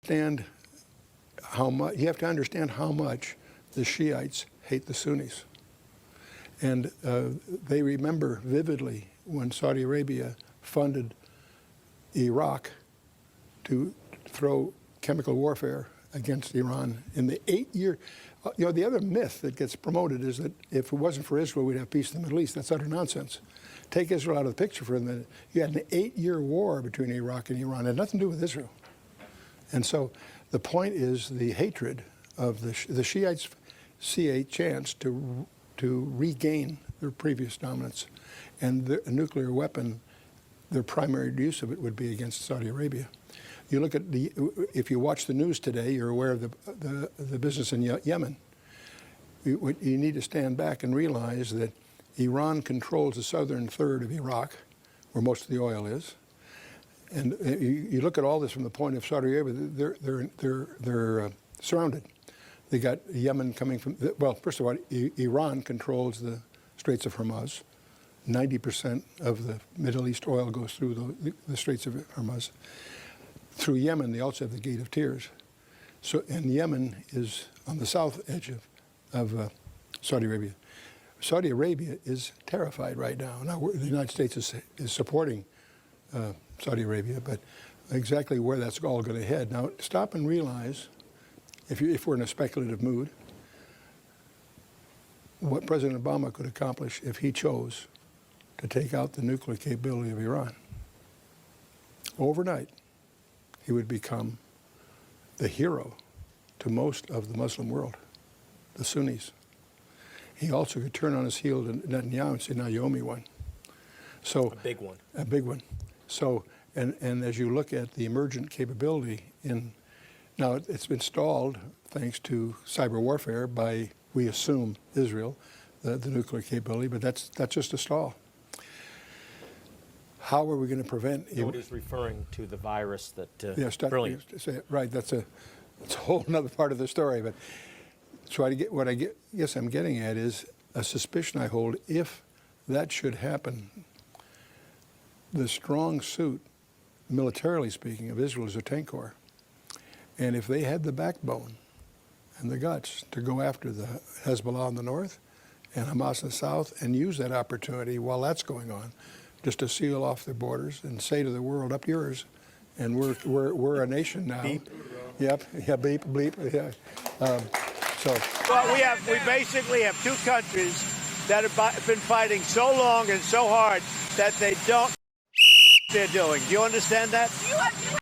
understand how much, you have to understand how much the Shiites hate the Sunnis. And they remember vividly when Saudi Arabia funded Iraq to throw chemical warfare against Iran in the 8-year. You know, the other myth that gets promoted is that if it wasn't for Israel, we'd have peace in the Middle East. That's utter nonsense. Take Israel out of the picture for a minute. You had an 8-year war between Iraq and Iran. It had nothing to do with Israel. And so the point is the hatred of the Shiites see a chance to regain their previous dominance. And a nuclear weapon, their primary use of it would be against Saudi Arabia. You look at if you watch the news today, you're aware of the business in Yemen. You need to stand back and realize that Iran controls the southern third of Iraq, where most of the oil is. And you look at all this from the point of Saudi Arabia, they're surrounded. They got Yemen coming from, well, first of all, Iran controls the Straits of Hormuz. 90% of the Middle East oil goes through the Straits of Hormuz. Through Yemen, they also have the Gate of Tears. So, and Yemen is on the south edge of Saudi Arabia. Saudi Arabia is terrified right now. Now, the United States is supporting Saudi Arabia, but exactly where that's all going to head. Now, stop and realize, if we're in a speculative mood, what President Obama could accomplish if he chose to take out the nuclear capability of Iran. Overnight, he would become the hero to most of the Muslim world, the Sunnis. He also could turn on his heel to Netanyahu and say, now you owe me one. So, a big one. A big one. So, and as you look at the emergent capability now it's been stalled thanks to cyber warfare by, we assume, Israel, the nuclear capability, but that's just a stall. How are we going to prevent? What is referring to the virus that? Brilliant. Right. That's a whole other part of the story. But so what I guess I'm getting at is a suspicion I hold. If that should happen, the strong suit, militarily speaking, of Israel is a tank corps, and if they had the backbone and the guts to go after the Hezbollah in the north and Hamas in the south and use that opportunity while that's going on, just to seal off their borders and say to the world, up yours, and we're a nation now. Beep. Yep. Yeah. Beep. Bleep. Yeah. Well, we basically have two countries that have been fighting so long and so hard that they don't. They're doing. Do you understand that?